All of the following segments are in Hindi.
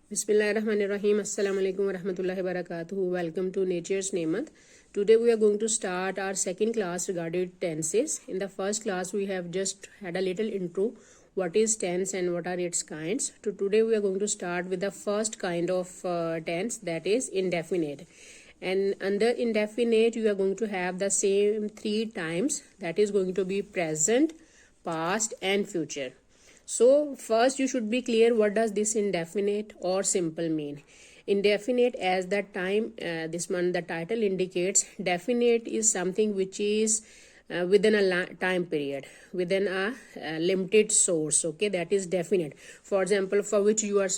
Bismillahirrahmanirrahim. Assalamu alaikum warahmatullahi wabarakatuh. Welcome to Nature's Nemat. Today we are going to start our second class regarding tenses. In the first class we have just had a little intro. What is tense and what are its kinds? Today we are going to start with the first kind of tense, that is indefinite. And under indefinite you are going to have the same three times, that is going to be present, past and future. So first you should be clear what does this indefinite or simple mean. Indefinite, as the time this one the title indicates, definite is something which is within a time period, within a limited source. Okay, that is definite. For example, for which you are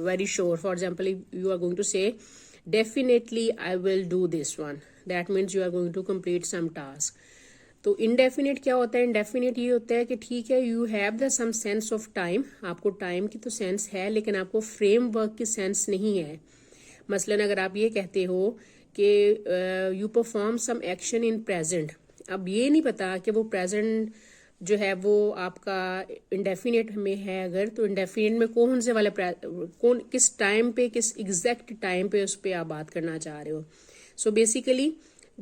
very sure. For example, if you are going to say definitely I will do this one, that means you are going to complete some task. तो इनडेफिनेट क्या होता है? इनडेफिनेट ये होता है कि ठीक है, you have the some sense of time, आपको टाइम की तो सेंस है लेकिन आपको फ्रेमवर्क की सेंस नहीं है. मसलन अगर आप ये कहते हो कि you perform some action in present, अब ये नहीं पता कि वो प्रेजेंट जो है वो आपका इंडेफिनेट में है, अगर तो इंडेफिनेट में कौन से वाले कौन किस टाइम पे, किस एग्जैक्ट टाइम पे उस पर आप बात करना चाह रहे हो. So basically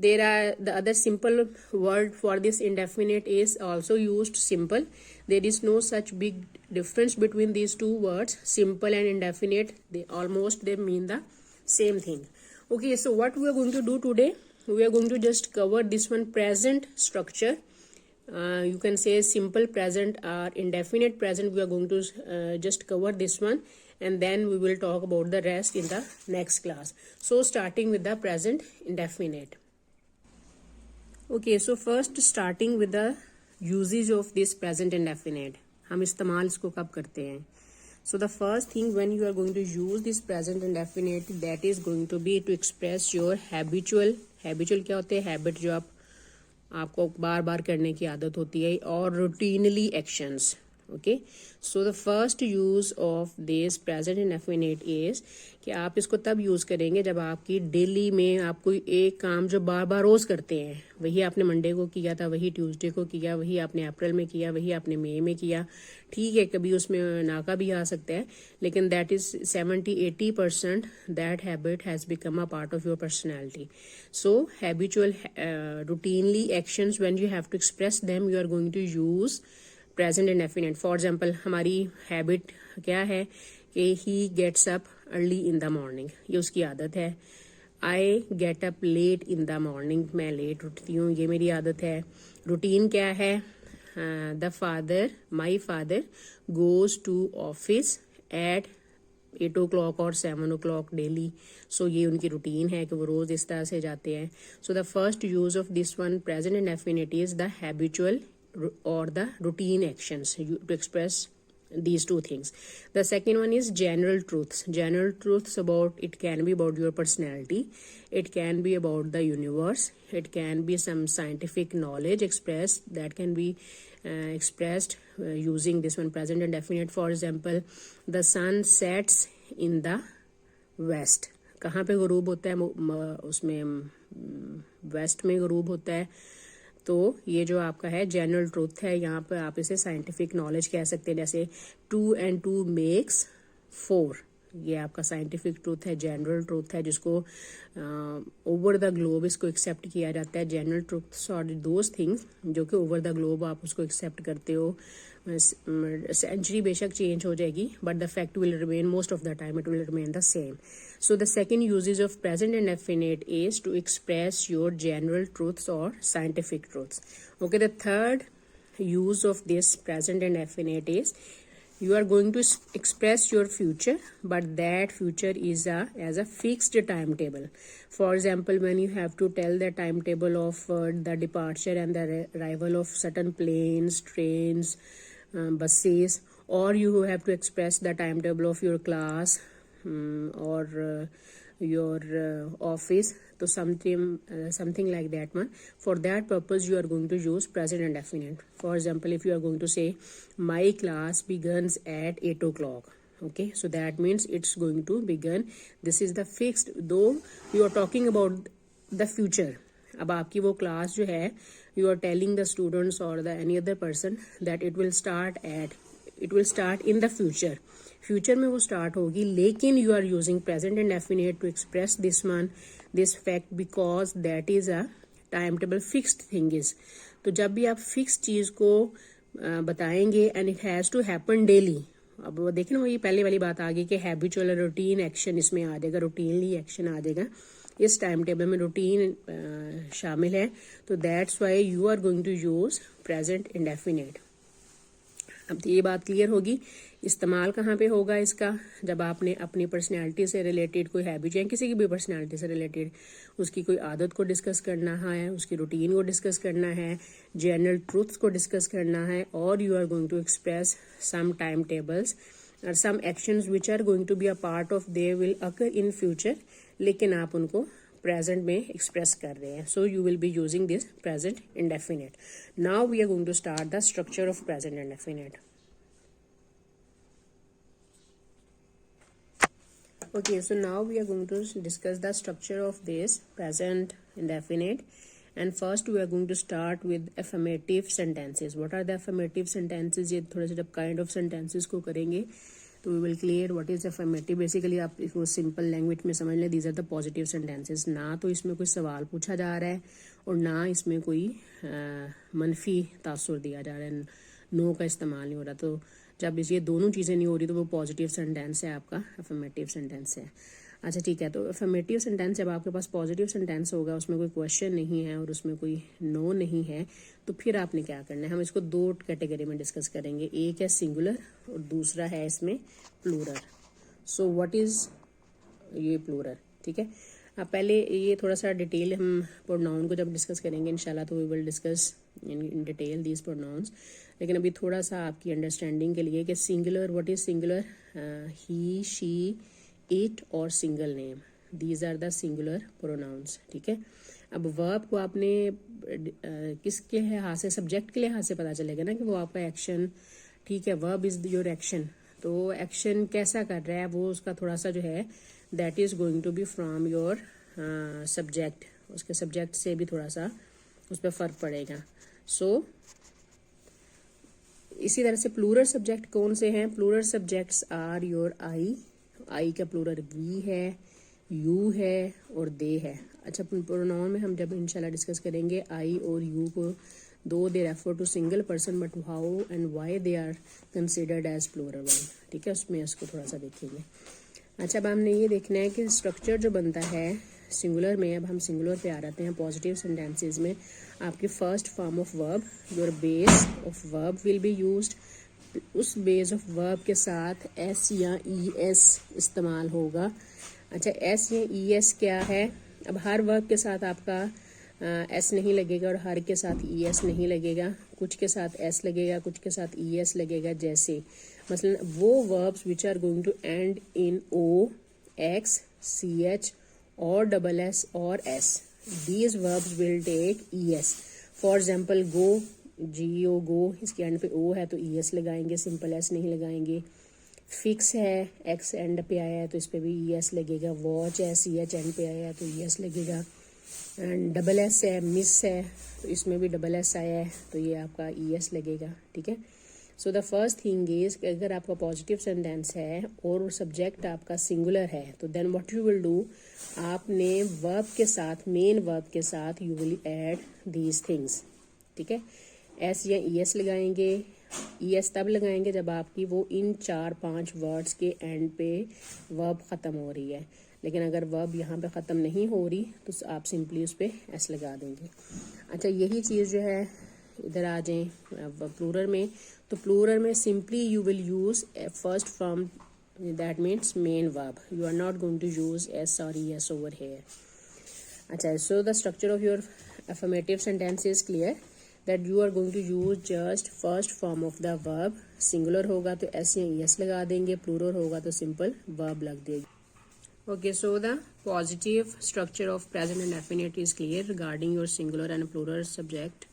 there are the other simple word for this indefinite is also used, simple. There is no such big difference between these two words, simple and indefinite. They mean the same thing. Okay, so what we are going to do today, we are going to just cover this one, present structure. You can say simple present or indefinite present. We are going to just cover this one, and then we will talk about the rest in the next class. So starting with the present indefinite. Okay, so first starting with the usage of this present indefinite. हम इस्तेमाल इसको कब करते हैं? So the first thing when you are going to use this present indefinite, that is going to be to express your habitual क्या होते हैं? Habit, जो आपको बार बार करने की आदत होती है, और routinely actions. Okay, so the first use of this present indefinite is कि आप इसको तब यूज़ करेंगे जब आपकी डेली में आप कोई एक काम जो बार बार रोज़ करते हैं, वही आपने मंडे को किया था, वही ट्यूसडे को किया, वही आपने अप्रैल में किया, वही आपने मई में किया. ठीक है, कभी उसमें नाका भी आ सकता है, लेकिन that is 70-80% that habit has become a part of your personality. So habitual routinely actions, when you have to express them, you are going to use present indefinite. For example, हमारी हैबिट क्या है कि he gets up early in the morning, ये उसकी आदत है. I get up late in the morning, मैं लेट उठती हूँ, ये मेरी आदत है. रूटीन क्या है? My father goes to office at 8 o'clock और 7 o'clock डेली. सो ये उनकी रूटीन है कि वो रोज़ इस तरह से जाते हैं. So the first use of this one present indefinite is the habitual or the routine actions to express these two things. The second one is general truths. General truths about, it can be about your personality, it can be about the universe, it can be some scientific knowledge expressed, that can be expressed using this one present indefinite. For example, the sun sets in the west. कहाँ पे गुरूब होता है? उसमें वेस्ट में गुरूब होता है. तो ये जो आपका है जनरल ट्रूथ है, यहाँ पर आप इसे साइंटिफिक नॉलेज कह सकते हैं. जैसे 2 and 2 makes 4, ये आपका साइंटिफिक ट्रूथ है, जनरल ट्रूथ है, जिसको ओवर द ग्लोब इसको एक्सेप्ट किया जाता है. General truths are those things जो कि ओवर द ग्लोब आप उसको एक्सेप्ट करते हो. सेंचुरी बेशक चेंज हो जाएगी, but the fact will remain, most of the time it will remain the same. So the second usage of present indefinite is to express your general truths or scientific truths. Okay, the third use of this present indefinite is you are going to express your future, but that future is as a fixed timetable. For example, when you have to tell the timetable of the departure and the arrival of certain planes, trains, buses, or you have to express the timetable of your class or your office, so something like that one. For that purpose you are going to use present indefinite. For example, if you are going to say my class begins at 8 o'clock, okay, so that means it's going to begin, this is the fixed, though you are talking about the future. अब आपकी वो क्लास जो है, you are telling the students or the any other person that it will start at it will start in the future, future में वो स्टार्ट होगी, लेकिन you are using present indefinite to express this one this fact because that is a time table fixed thing is. तो जब भी आप फिक्स चीज को बताएंगे and it has to happen daily, अब वो देखें ना, वही पहले वाली बात आ गई कि हैबिचुअल रूटीन एक्शन इसमें आ जाएगा, रूटीनली एक्शन आ जाएगा, इस टाइम टेबल में रूटीन शामिल है, तो that's why you are going to use present indefinite. अब तो ये बात क्लियर होगी, इस्तेमाल कहाँ पे होगा इसका, जब आपने अपनी पर्सनैलिटी से रिलेटेड कोई हैबिट या किसी की भी पर्सनैलिटी से रिलेटेड उसकी कोई आदत को डिस्कस करना है, उसकी रूटीन को डिस्कस करना है, जनरल ट्रूथ्स को डिस्कस करना है, और you are going to express some time tables और some actions which are going to be a part of they will occur in future, लेकिन आप उनको प्रेजेंट में एक्सप्रेस कर रहे हैं, so you will be using this present indefinite. Now we are going to start the structure of present indefinite. Okay, so now we are going to discuss the structure of this present indefinite, and first we are going to start with affirmative sentences. What are the affirmative sentences? ये थोड़े से जब kind of sentences को करेंगे तो we will clear what is affirmative. Basically आप इसको simple language में समझ लें, these are the positive sentences. ना तो इसमें कोई सवाल पूछा जा रहा है और ना इसमें कोई मनफी तासुर दिया जा रहा है, नो का इस्तेमाल नहीं हो रहा। तो जब ये दोनों चीज़ें नहीं हो रही तो वो पॉजिटिव सेंटेंस है, आपका अफर्मेटिव सेंटेंस है। अच्छा ठीक है, तो अफर्मेटिव सेंटेंस जब आपके पास पॉजिटिव सेंटेंस होगा, उसमें कोई क्वेश्चन नहीं है और उसमें कोई नो नहीं है, तो फिर आपने क्या करना है, हम इसको दो कैटेगरी में डिस्कस करेंगे, एक है सिंगुलर और दूसरा है इसमें प्लूरल। सो व्हाट इज ये प्लूरल, ठीक है। अब पहले ये थोड़ा सा डिटेल हम प्रोनाउन को जब डिस्कस करेंगे इंशाल्लाह, तो we will discuss in detail these pronouns, लेकिन अभी थोड़ा सा आपकी अंडरस्टैंडिंग के लिए कि singular, what is singular, he she it और single name, these are the singular pronouns, ठीक है। अब वर्ब को आपने किसके लिहाज से, सब्जेक्ट के लिहाज से पता चलेगा ना कि वो आपका एक्शन, ठीक है, वर्ब इज योर एक्शन, तो एक्शन कैसा कर रहा है वो उसका थोड़ा सा जो है that is going to be from your subject, उसके सब्जेक्ट से भी थोड़ा सा उस पर फर्क पड़ेगा। सो इसी तरह से प्लूरल सब्जेक्ट कौन से हैं, प्लूरल सब्जेक्ट्स आर योर आई का प्लूरल वी है, यू है और दे है। अच्छा प्रोनाउन में हम जब इंशाल्लाह डिस्कस करेंगे आई और यू को, though they refer to single person but how and why they are considered as plural one, ठीक है, उसमें इसको थोड़ा सा देखेंगे। अच्छा अब हमने ये देखना है कि स्ट्रक्चर जो बनता है सिंगुलर में, अब हम सिंगुलर पे आ जाते हैं। पॉजिटिव सेंटेंसेस में आपकी first form of verb, your base of verb will be used, उस बेस ऑफ वर्ब के साथ एस या ई एस इस्तेमाल होगा। अच्छा एस या ई एस क्या है, अब हर वर्ब के साथ आपका एस नहीं लगेगा और हर के साथ ई एस नहीं लगेगा, कुछ के साथ एस लगेगा, कुछ के साथ ई एस लगेगा। जैसे मसलन वो verbs which are going to end in O, X, C H और डबल एस और S, these verbs will take E S. For example go, G O go, इसके एंड पे ओ है तो ई एस लगाएंगे, सिंपल एस नहीं लगाएंगे। फिक्स है, एक्स एंड पे आया है तो इस पे भी ई एस लगेगा। वॉच है, सी एच एंड पे आया है तो ई एस लगेगा। एंड डबल एस है, मिस है तो इसमें भी डबल एस आया है तो ये आपका ई एस लगेगा, ठीक है। So the first thing is कि अगर आपका पॉजिटिव सेंटेंस है और सब्जेक्ट आपका सिंगुलर है तो then what you will do, आपने वर्ब के साथ, मेन वर्ब के साथ you will add these things, ठीक है। एस या ई एस लगाएंगे, ई एस तब लगाएंगे जब आपकी वो इन 4-5 वर्ड्स के एंड पे वर्ब ख़त्म हो रही है, लेकिन अगर वर्ब यहाँ पे ख़त्म नहीं हो रही तो आप सिंपली उस पर एस लगा देंगे। अच्छा यही चीज़ जो है इधर आ जाएं प्लूरल में, तो प्लूरल में simply you will use first form, that means main verb, you are not going to use S और ई एस ओवर हेयर। अच्छा so the structure of your affirmative sentence is clear that you are going to use just first form of the verb, singular होगा तो एस या ई एस लगा देंगे, प्लूरल होगा तो सिंपल verb लग देगी। Okay, so the positive structure of present indefinite is clear regarding your singular and plural subject.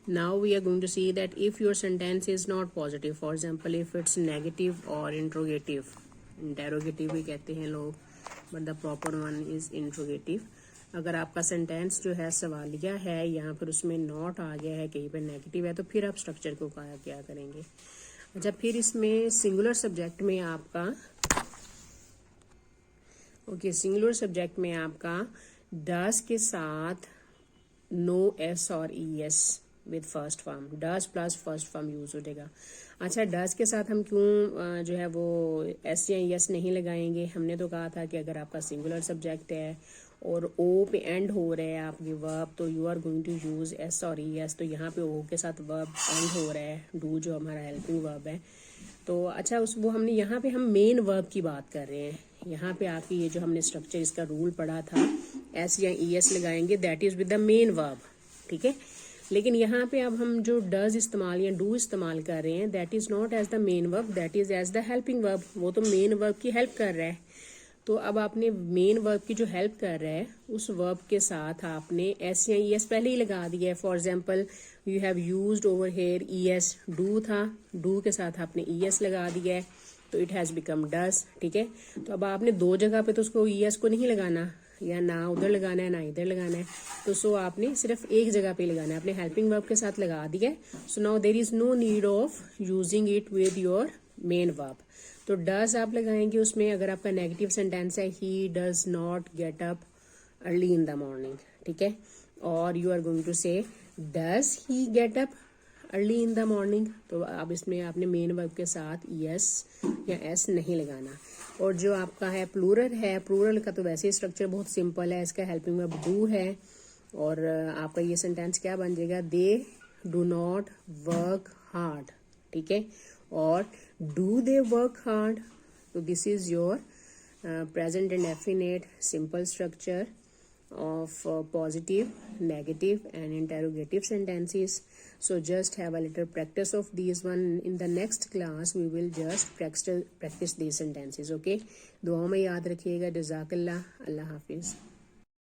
Now we are going to see that if your sentence is not positive, for example if it's negative or interrogative, interrogative भी कहते हैं लोग, but the proper one is interrogative। अगर आपका सेंटेंस जो है सवालिया है या फिर उसमें नॉट आ गया है, कहीं पे नेगेटिव है, तो फिर आप स्ट्रक्चर को क्या करेंगे। अच्छा, फिर इसमें सिंगुलर सब्जेक्ट में आपका सिंगुलर सब्जेक्ट में आपका डस के साथ नो एस और E S with first form, does plus first form use हो जाएगा। अच्छा, डस के साथ हम क्यों जो है वो एस या एस नहीं लगाएंगे? हमने तो कहा था कि अगर आपका सिंगुलर सब्जेक्ट है और ओ पे एंड हो रहा है आपकी वर्ब, तो you are going to use S और ई एस। तो यहाँ पे ओ के साथ वर्ब एंड हो रहा है, डू जो हमारा हेल्पिंग वर्ब है। तो अच्छा, वो हमने यहाँ पे हम मेन वर्ब की बात कर रहे हैं। यहाँ पे आपकी ये जो हमने स्ट्रक्चर इसका रूल पढ़ा था, एस या ई एस लगाएंगे, that is with the main verb, ठीक है। लेकिन यहाँ पे अब हम जो डज इस्तेमाल या डू इस्तेमाल कर रहे हैं, that is not as the main verb, that is as the helping verb. वो तो मेन वर्ब की हेल्प कर रहा है। तो अब आपने मेन वर्ब की जो हेल्प कर रहा है उस वर्ब के साथ आपने एस या ई एस पहले ही लगा दिया है। For example, you have used over here E S, do था, डू के साथ आपने ई एस लगा दिया है, तो इट हैज़ बिकम डस, ठीक है। तो अब आपने दो जगह पे तो उसको ई एस को नहीं लगाना, या ना उधर लगाना है ना इधर लगाना है, तो सो आपने सिर्फ एक जगह पे लगाना है, अपने हेल्पिंग वर्ब के साथ लगा दिया है। So now there is no need of using it with your main verb. तो डज आप लगाएंगे उसमें, अगर आपका नेगेटिव सेंटेंस है, he does not get up early in the morning, ठीक है। और you are going to say does he get up early in the morning. तो अब इसमें आपने मेन वर्ब के साथ यस या एस नहीं लगाना। और जो आपका है प्लूरल है, प्लूरल का तो वैसे ही स्ट्रक्चर बहुत सिंपल है, इसका हेल्पिंग वर्ब डू है। और आपका ये सेंटेंस क्या बन जाएगा? They do not work hard, ठीक है। और डू दे वर्क हार्ड? तो this is your present and definite simple structure of positive, negative and interrogative sentences. So just have a little practice of these one. In the next class we will just practice these sentences, okay? दुआओं में याद रखिएगा। जज़ाकल्लाह, अल्लाह हाफिज़।